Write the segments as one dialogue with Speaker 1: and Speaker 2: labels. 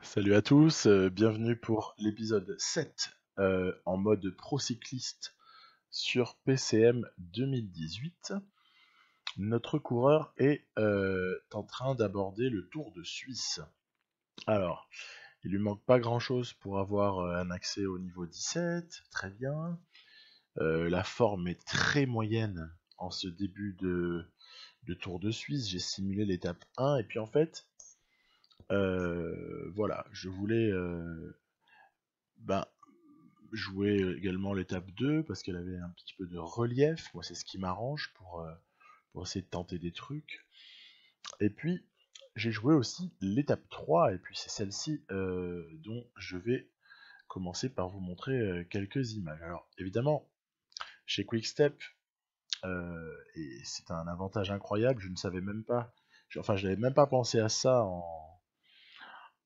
Speaker 1: Salut à tous, bienvenue pour l'épisode 7 en mode pro-cycliste sur PCM 2018. Notre coureur est en train d'aborder le Tour de Suisse. Alors, il lui manque pas grand-chose pour avoir un accès au niveau 17, très bien. La forme est très moyenne en ce début de Tour de Suisse. J'ai simulé l'étape 1 et puis en fait, voilà, je voulais ben, jouer également l'étape 2 parce qu'elle avait un petit peu de relief. Moi, c'est ce qui m'arrange pour essayer de tenter des trucs. Et puis, j'ai joué aussi l'étape 3 et puis c'est celle-ci dont je vais commencer par vous montrer quelques images. Alors, évidemment, chez Quickstep, et c'est un avantage incroyable, je ne savais même pas, enfin, je n'avais même pas pensé à ça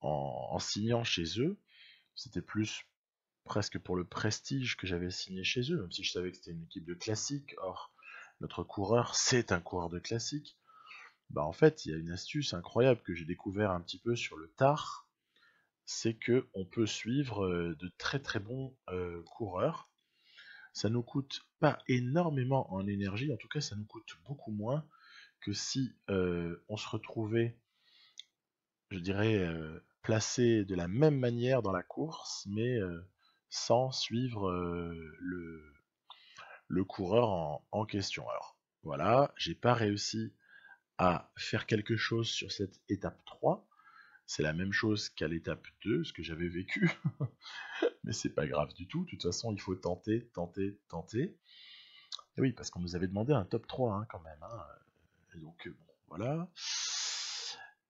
Speaker 1: en signant chez eux. C'était plus presque pour le prestige que j'avais signé chez eux, même si je savais que c'était une équipe de classique. Or, notre coureur, c'est un coureur de classique. Bah en fait, il y a une astuce incroyable que j'ai découvert un petit peu sur le tard, c'est que on peut suivre de très très bons coureurs. Ça nous coûte pas énormément en énergie, en tout cas ça nous coûte beaucoup moins que si on se retrouvait, je dirais, placé de la même manière dans la course, mais sans suivre le coureur en question. Alors voilà, j'ai pas réussi à faire quelque chose sur cette étape 3. C'est la même chose qu'à l'étape 2, ce que j'avais vécu, mais c'est pas grave du tout. De toute façon, il faut tenter, tenter, tenter. Et oui, parce qu'on nous avait demandé un top 3 hein, quand même. Hein. Et donc, bon, voilà.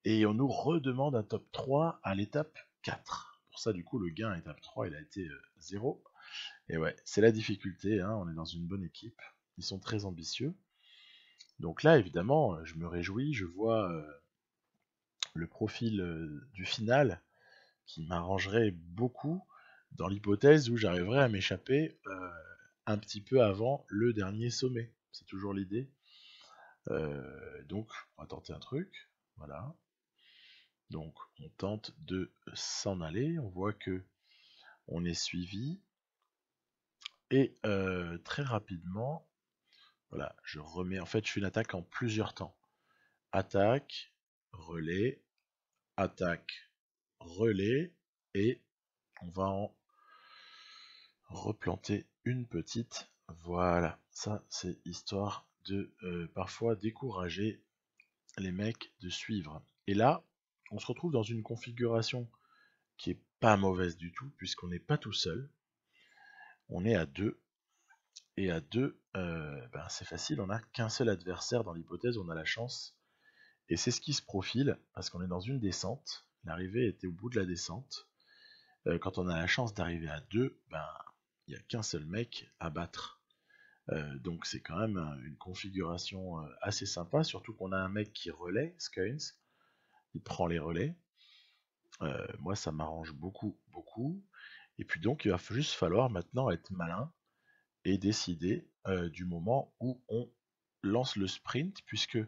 Speaker 1: Et on nous redemande un top 3 à l'étape 4. Pour ça, du coup, le gain à l'étape 3, il a été 0. Et ouais, c'est la difficulté, hein, on est dans une bonne équipe. Ils sont très ambitieux. Donc là, évidemment, je me réjouis, je vois le profil du final qui m'arrangerait beaucoup dans l'hypothèse où j'arriverais à m'échapper un petit peu avant le dernier sommet. C'est toujours l'idée. Donc, on va tenter un truc. Voilà. Donc, on tente de s'en aller. On voit que on est suivi. Et très rapidement, voilà, je remets. En fait, je fais une attaque en plusieurs temps. Attaque, relais, attaque, relais, et on va en replanter une petite. Voilà, ça c'est histoire de parfois décourager les mecs de suivre. Et là, on se retrouve dans une configuration qui est pas mauvaise du tout, puisqu'on n'est pas tout seul. On est à deux. Et à deux, ben c'est facile, on n'a qu'un seul adversaire dans l'hypothèse, on a la chance. Et c'est ce qui se profile, parce qu'on est dans une descente. L'arrivée était au bout de la descente. Quand on a la chance d'arriver à deux, ben il n'y a qu'un seul mec à battre. Donc c'est quand même une configuration assez sympa, surtout qu'on a un mec qui relaie, Skynes, il prend les relais. Moi ça m'arrange beaucoup, beaucoup. Et puis donc il va juste falloir maintenant être malin et décider du moment où on lance le sprint, puisque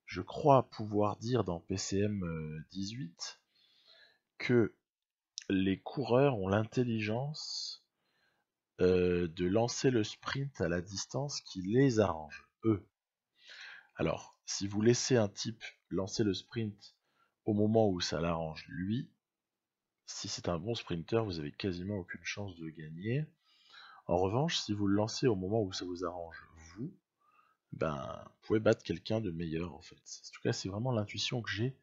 Speaker 1: je crois pouvoir dire dans PCM 18 que les coureurs ont l'intelligence de lancer le sprint à la distance qui les arrange, eux. Alors, si vous laissez un type lancer le sprint au moment où ça l'arrange lui, si c'est un bon sprinter, vous avez quasiment aucune chance de gagner. En revanche, si vous le lancez au moment où ça vous arrange vous, ben, vous pouvez battre quelqu'un de meilleur en fait. En tout cas, c'est vraiment l'intuition que j'ai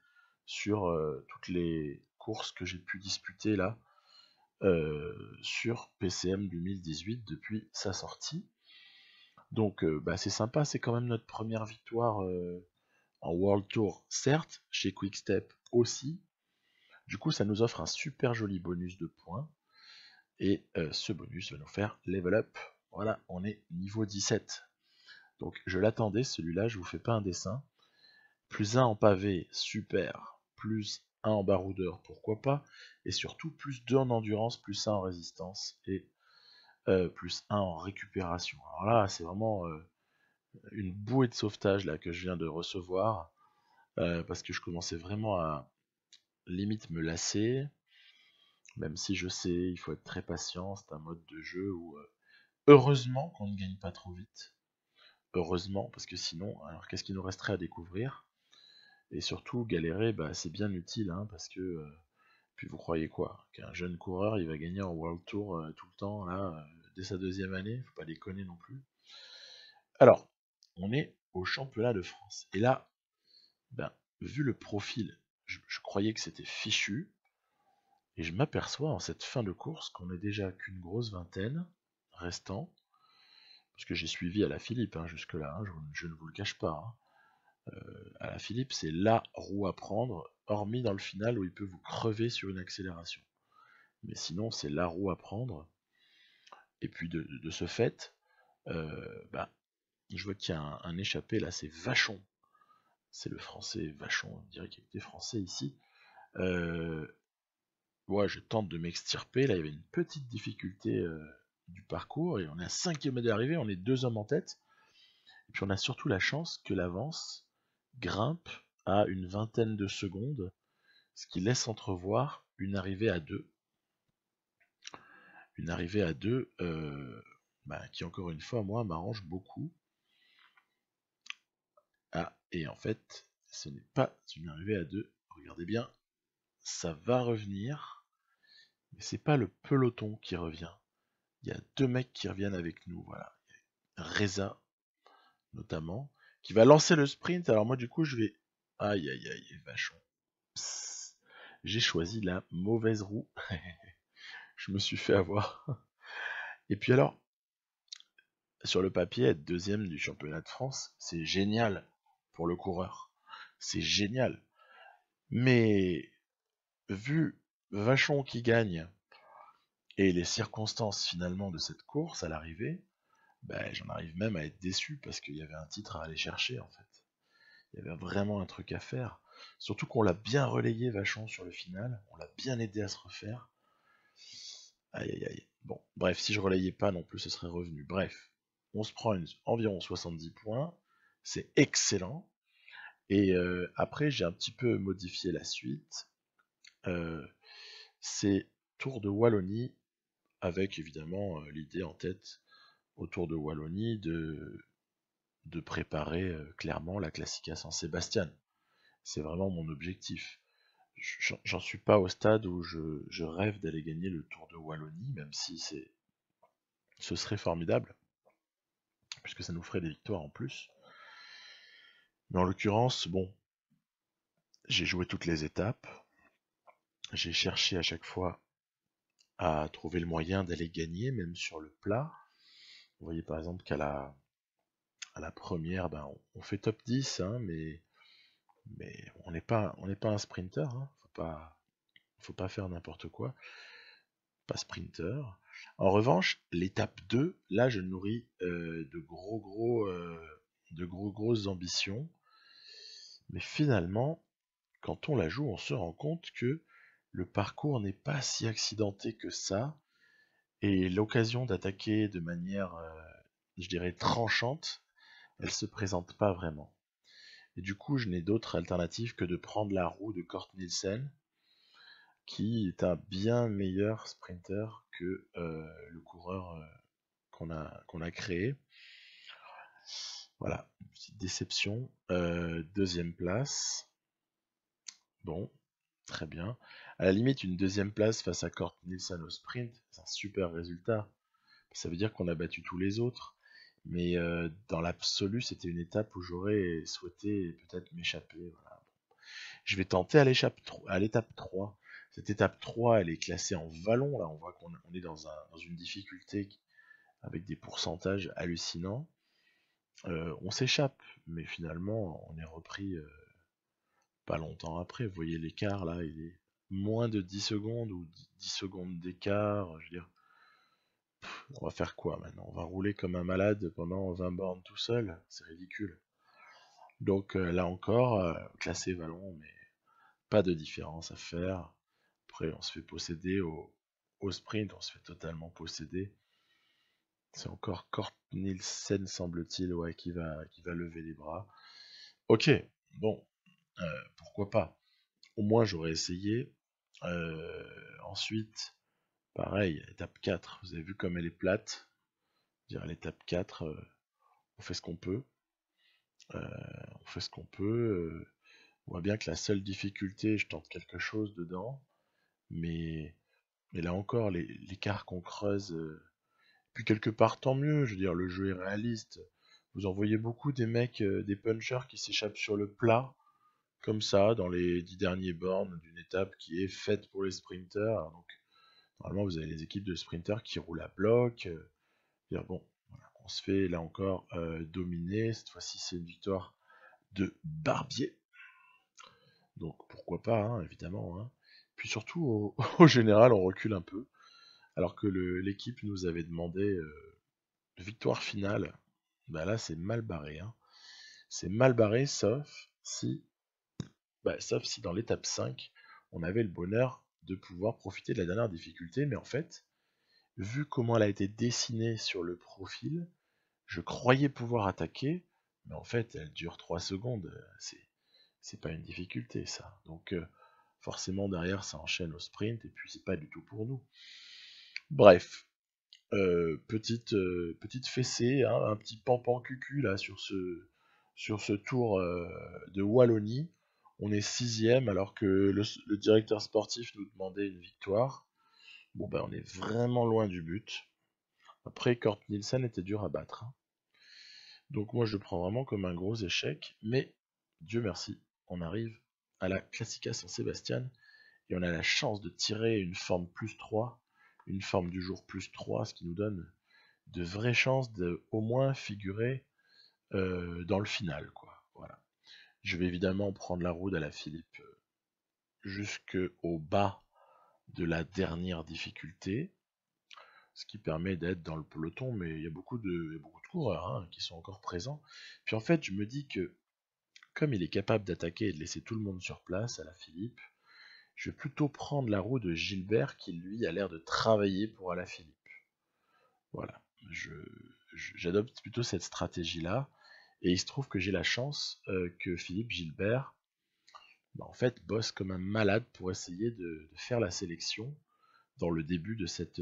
Speaker 1: sur toutes les courses que j'ai pu disputer là sur PCM 2018 depuis sa sortie. Donc bah, c'est sympa, c'est quand même notre première victoire en World Tour, certes, chez Quickstep aussi. Du coup, ça nous offre un super joli bonus de points. Et ce bonus va nous faire level up. Voilà, on est niveau 17. Donc je l'attendais, celui-là, je vous fais pas un dessin. Plus 1 en pavé, super. Plus 1 en baroudeur, pourquoi pas. Et surtout, plus 2 en endurance, plus 1 en résistance. Et plus 1 en récupération. Alors là, c'est vraiment une bouée de sauvetage là, que je viens de recevoir. Parce que je commençais vraiment à limite me lasser. Même si je sais, il faut être très patient, c'est un mode de jeu où heureusement qu'on ne gagne pas trop vite. Heureusement, parce que sinon, alors qu'est-ce qu'il nous resterait à découvrir? Et surtout, galérer, bah, c'est bien utile, hein, parce que puis vous croyez quoi? Qu'un jeune coureur, il va gagner en World Tour tout le temps, là, dès sa deuxième année? Faut pas déconner non plus. Alors, on est au championnat de France. Et là, ben, vu le profil, je croyais que c'était fichu. Et je m'aperçois en cette fin de course qu'on n'est déjà qu'une grosse vingtaine restant. Parce que j'ai suivi à la Philippe jusque-là, je ne vous le cache pas. À la Philippe, c'est la roue à prendre, hormis dans le final où il peut vous crever sur une accélération. Mais sinon, c'est la roue à prendre. Et puis de ce fait, bah, je vois qu'il y a un échappé là, c'est Vachon. C'est le français Vachon, on dirait qu'il était français ici. Ouais, je tente de m'extirper. Là, il y avait une petite difficulté du parcours et on est à 5 km d'arrivée, on est 2 hommes en tête. Et puis on a surtout la chance que l'avance grimpe à une vingtaine de secondes, ce qui laisse entrevoir une arrivée à 2. Une arrivée à 2 qui, encore une fois, moi, m'arrange beaucoup. Ah, et en fait, ce n'est pas une arrivée à 2. Regardez bien, ça va revenir, mais c'est pas le peloton qui revient. Il y a 2 mecs qui reviennent avec nous, voilà. Reza, notamment, qui va lancer le sprint. Alors moi, du coup, je vais... Aïe, aïe, aïe, vachon. J'ai choisi la mauvaise roue. Je me suis fait avoir. Et puis alors, sur le papier, être deuxième du championnat de France, c'est génial pour le coureur. C'est génial. Mais vu Vachon qui gagne et les circonstances finalement de cette course à l'arrivée, ben, j'en arrive même à être déçu parce qu'il y avait un titre à aller chercher en fait. Il y avait vraiment un truc à faire. Surtout qu'on l'a bien relayé Vachon sur le final, on l'a bien aidé à se refaire. Aïe aïe aïe. Bon, bref, si je relayais pas non plus, ce serait revenu. Bref, on se prend environ 70 points, c'est excellent. Et après, j'ai un petit peu modifié la suite. C'est Tour de Wallonie, avec évidemment l'idée en tête au Tour de Wallonie de préparer clairement la Classica San Sebastian. C'est vraiment mon objectif. J'en suis pas au stade où je rêve d'aller gagner le Tour de Wallonie, même si ce serait formidable, puisque ça nous ferait des victoires en plus. Mais en l'occurrence, bon, j'ai joué toutes les étapes. J'ai cherché à chaque fois à trouver le moyen d'aller gagner, même sur le plat. Vous voyez par exemple qu'à la première, ben, on fait top 10, mais on n'est pas un sprinter. Faut pas faire n'importe quoi. Pas sprinter. En revanche, l'étape 2, là je nourris de grosses ambitions. Mais finalement, quand on la joue, on se rend compte que le parcours n'est pas si accidenté que ça. Et l'occasion d'attaquer de manière, je dirais, tranchante, elle se présente pas vraiment. Et du coup, je n'ai d'autre alternative que de prendre la roue de Kort Nielsen, qui est un bien meilleur sprinter que le coureur qu'on a créé. Voilà, une petite déception. Deuxième place. Bon, très bien. À la limite, une deuxième place face à Kort Nielsen au sprint, c'est un super résultat. Ça veut dire qu'on a battu tous les autres. Mais dans l'absolu, c'était une étape où j'aurais souhaité peut-être m'échapper. Voilà. Je vais tenter à l'étape 3. Cette étape 3, elle est classée en vallon. Là, on voit qu'on est dans une difficulté avec des pourcentages hallucinants. On s'échappe, mais finalement, on est repris pas longtemps après. Vous voyez l'écart là, il est moins de 10 secondes ou 10 secondes d'écart. Je veux dire, on va faire quoi maintenant? On va rouler comme un malade pendant 20 bornes tout seul? C'est ridicule. Donc là encore, classé vallon, mais pas de différence à faire. Après, on se fait posséder au sprint, on se fait totalement posséder. C'est encore Kort Nielsen, semble-t-il, ouais, qui va lever les bras. Ok, bon, pourquoi pas. Au moins, j'aurais essayé. Ensuite, pareil, étape 4, vous avez vu comme elle est plate. Dire l'étape 4, on fait ce qu'on peut. On fait ce qu'on peut. On voit bien que la seule difficulté, je tente quelque chose dedans. Mais là encore, l'écart qu'on creuse, puis quelque part tant mieux, je veux dire, le jeu est réaliste. Vous en voyez beaucoup des mecs, des punchers qui s'échappent sur le plat, comme ça, dans les 10 derniers bornes d'une étape qui est faite pour les sprinters. Donc, normalement, vous avez les équipes de sprinters qui roulent à bloc. Dire, bon, voilà, on se fait là encore dominer. Cette fois-ci, c'est une victoire de Barbier. Donc, pourquoi pas, hein, évidemment. Hein. Puis surtout, au général, on recule un peu. Alors que l'équipe nous avait demandé victoire finale. Bah là, c'est mal barré. Hein. C'est mal barré, sauf si dans l'étape 5, on avait le bonheur de pouvoir profiter de la dernière difficulté. Mais en fait, vu comment elle a été dessinée sur le profil, je croyais pouvoir attaquer, mais en fait, elle dure 3 secondes. C'est pas une difficulté, ça. Donc, forcément, derrière, ça enchaîne au sprint, et puis c'est pas du tout pour nous. Bref, petite fessée, hein, un petit pampan cucu là sur ce tour de Wallonie. On est 6ème alors que le directeur sportif nous demandait une victoire. Bon ben on est vraiment loin du but. Après Kurt Nielsen était dur à battre. Hein. Donc moi je le prends vraiment comme un gros échec, mais Dieu merci, on arrive à la Classica San Sebastian et on a la chance de tirer une forme +3, une forme du jour +3, ce qui nous donne de vraies chances de au moins figurer dans le final, quoi. Voilà. Je vais évidemment prendre la roue d'Alaphilippe jusqu'au bas de la dernière difficulté, ce qui permet d'être dans le peloton, mais il y a beaucoup de coureurs hein, qui sont encore présents. Puis en fait, je me dis que comme il est capable d'attaquer et de laisser tout le monde sur place, Alaphilippe, je vais plutôt prendre la roue de Gilbert qui lui a l'air de travailler pour Alaphilippe. Voilà, j'adopte plutôt cette stratégie-là. Et il se trouve que j'ai la chance que Philippe Gilbert, en fait, bosse comme un malade pour essayer de faire la sélection dans le début de cette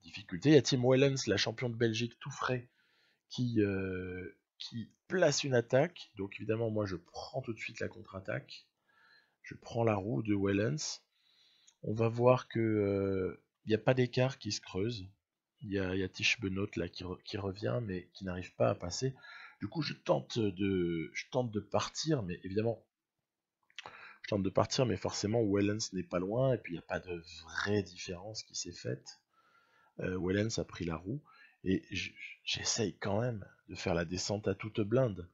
Speaker 1: difficulté. Il y a Tim Wellens, la championne de Belgique tout frais, qui place une attaque. Donc évidemment, moi, je prends tout de suite la contre-attaque. Je prends la roue de Wellens. On va voir que il n'y a pas d'écart qui se creuse. Il y a Tish Benoît là qui revient, mais qui n'arrive pas à passer. Du coup, je tente de partir, mais évidemment, je tente de partir, mais forcément, Wellens n'est pas loin, et puis il n'y a pas de vraie différence qui s'est faite. Wellens a pris la roue, et j'essaye quand même de faire la descente à toute blinde,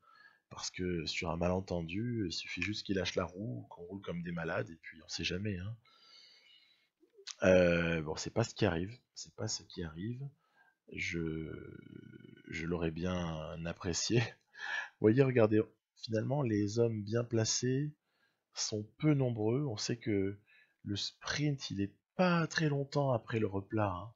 Speaker 1: parce que sur un malentendu, il suffit juste qu'il lâche la roue, qu'on roule comme des malades, et puis on sait jamais. Hein. Bon, c'est pas ce qui arrive, c'est pas ce qui arrive. Je l'aurais bien apprécié. Vous voyez, regardez, finalement, les hommes bien placés sont peu nombreux. On sait que le sprint, il est pas très longtemps après le replat. Hein.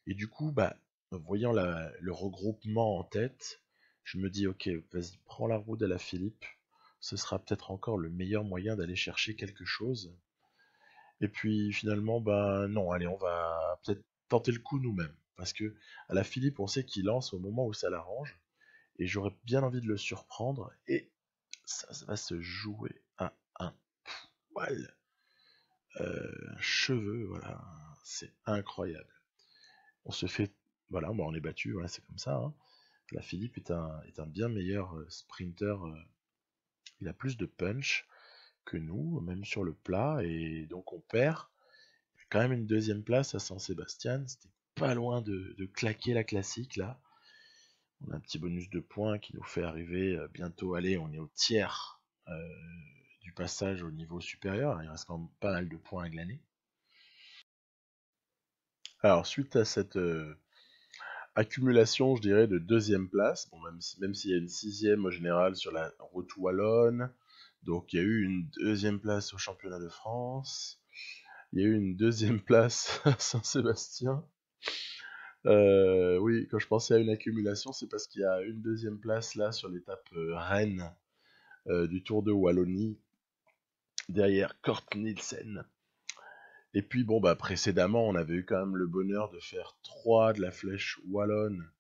Speaker 1: Et du coup, bah, voyant le regroupement en tête, je me dis, ok, vas-y, prends la roue d'Alaphilippe. Ce sera peut-être encore le meilleur moyen d'aller chercher quelque chose. Et puis finalement, bah non, allez, on va peut-être tenter le coup nous-mêmes. Parce que Alaphilippe, on sait qu'il lance au moment où ça l'arrange. Et j'aurais bien envie de le surprendre. Et ça va se jouer à un poil. Un cheveu, voilà. C'est incroyable. On se fait. Voilà, bah on est battu, voilà, c'est comme ça. Hein. Alaphilippe est un bien meilleur sprinter. Il a plus de punch que nous, même sur le plat. Et donc on perd. Quand même une deuxième place à San Sébastien. C'était pas loin de claquer la classique là. On a un petit bonus de points qui nous fait arriver bientôt. Allez, on est au tiers du passage au niveau supérieur. Il reste quand même pas mal de points à glaner. Alors, suite à cette accumulation, je dirais, de deuxième place, bon, même s'il y a une 6ème au général sur la route wallonne, donc il y a eu une deuxième place au championnat de France, il y a eu une deuxième place à Saint-Sébastien. Oui, quand je pensais à une accumulation, c'est parce qu'il y a une deuxième place là sur l'étape Rennes du Tour de Wallonie, derrière Kurt Nielsen. Et puis bon, bah précédemment, on avait eu quand même le bonheur de faire 3 de la Flèche Wallonne,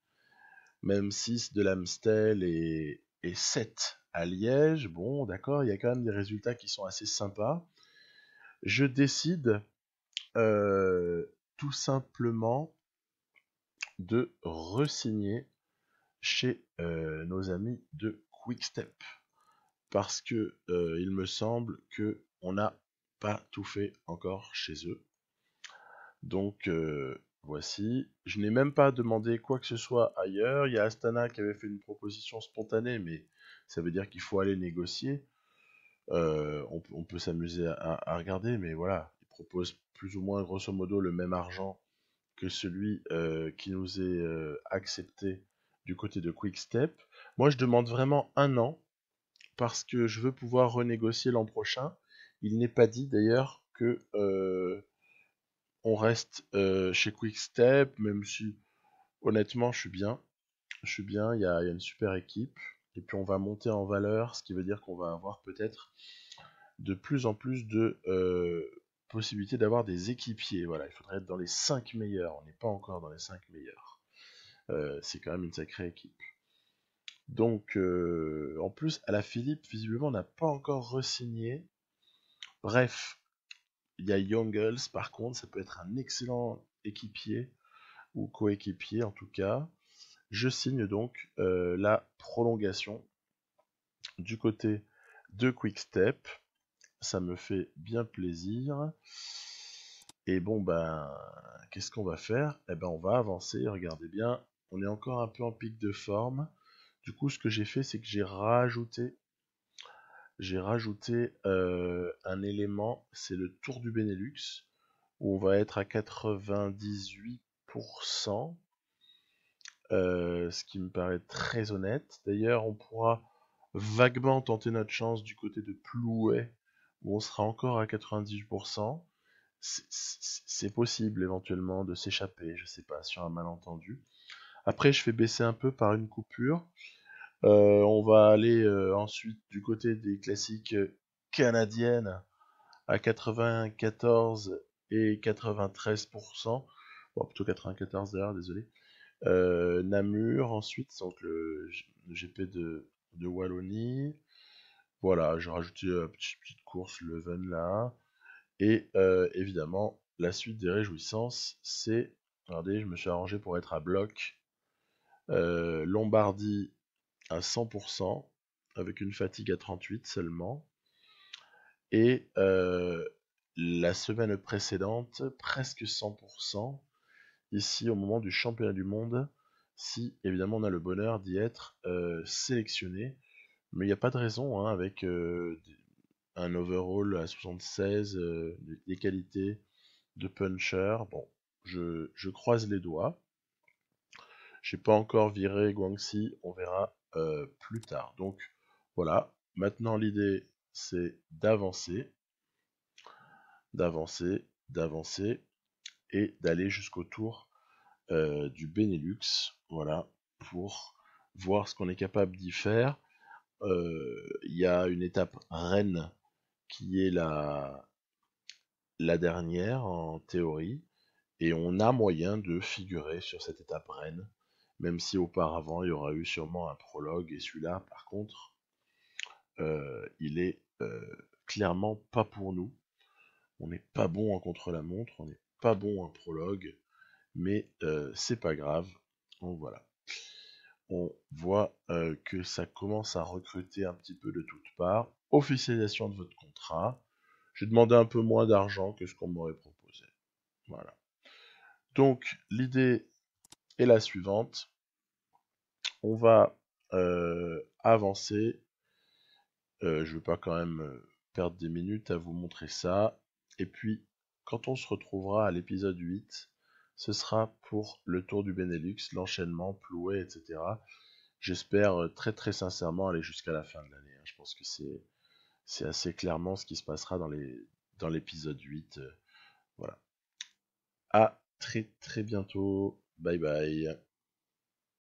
Speaker 1: même 6 de l'Amstel et 7 à Liège. Bon, d'accord, il y a quand même des résultats qui sont assez sympas. Je décide tout simplement de re-signer chez nos amis de Quickstep. Parce que il me semble que on n'a pas tout fait encore chez eux. Donc voici. Je n'ai même pas demandé quoi que ce soit ailleurs. Il y a Astana qui avait fait une proposition spontanée, mais ça veut dire qu'il faut aller négocier. On peut s'amuser à regarder, mais voilà. Ils proposent plus ou moins grosso modo le même argent que celui qui nous est accepté du côté de Quickstep. Moi, je demande vraiment 1 an parce que je veux pouvoir renégocier l'an prochain. Il n'est pas dit d'ailleurs que on reste chez Quickstep, même si honnêtement je suis bien. Je suis bien, il y a une super équipe. Et puis on va monter en valeur, ce qui veut dire qu'on va avoir peut-être de plus en plus de possibilités d'avoir des équipiers. Voilà, il faudrait être dans les 5 meilleurs. On n'est pas encore dans les 5 meilleurs. C'est quand même une sacrée équipe. Donc, en plus, à la Philippe, visiblement, on n'a pas encore re-signé. Bref, il y a Young Girls, par contre, ça peut être un excellent équipier, ou coéquipier en tout cas. Je signe donc la prolongation du côté de Quickstep. Ça me fait bien plaisir. Et bon, ben, qu'est-ce qu'on va faire? Eh ben, on va avancer. Regardez bien, on est encore un peu en pic de forme. Du coup, ce que j'ai fait, c'est que j'ai rajouté un élément, c'est le Tour du Benelux, où on va être à 98%, ce qui me paraît très honnête. D'ailleurs, on pourra vaguement tenter notre chance du côté de Plouay, où on sera encore à 98%. C'est possible éventuellement de s'échapper, je sais pas, sur un malentendu. Après, je fais baisser un peu par une coupure. On va aller ensuite du côté des classiques canadiennes à 94 et 93%. Bon, plutôt 94 d'ailleurs, désolé. Namur ensuite, donc le GP de Wallonie. Voilà, j'ai rajouté une petite course Leuven là. Et évidemment, la suite des réjouissances, c'est, regardez, je me suis arrangé pour être à bloc. Lombardie à 100%, avec une fatigue à 38 seulement. Et la semaine précédente, presque 100%, ici au moment du championnat du monde, si évidemment on a le bonheur d'y être sélectionné. Mais il n'y a pas de raison, hein, avec un overall à 76, des qualités de puncher. Bon, je croise les doigts. J'ai pas encore viré Guangxi, on verra plus tard. Donc voilà, maintenant l'idée c'est d'avancer, d'avancer, d'avancer et d'aller jusqu'au tour du Benelux, voilà, pour voir ce qu'on est capable d'y faire. Il y a une étape Rennes qui est la dernière en théorie, et on a moyen de figurer sur cette étape Rennes, même si auparavant il y aura eu sûrement un prologue, et celui-là par contre, il est clairement pas pour nous. On n'est pas bon en contre-la-montre, on n'est pas bon en prologue, mais c'est pas grave. Donc voilà. On voit que ça commence à recruter un petit peu de toutes parts. Officialisation de votre contrat. J'ai demandé un peu moins d'argent que ce qu'on m'aurait proposé. Voilà. Donc l'idée est la suivante. On va avancer. Je ne veux pas quand même perdre des minutes à vous montrer ça. Et puis, quand on se retrouvera à l'épisode 8, ce sera pour le tour du Benelux, l'enchaînement, Plouay, etc. J'espère très très sincèrement aller jusqu'à la fin de l'année. Je pense que c'est assez clairement ce qui se passera dans l'épisode 8. Voilà. À très très bientôt. Bye bye.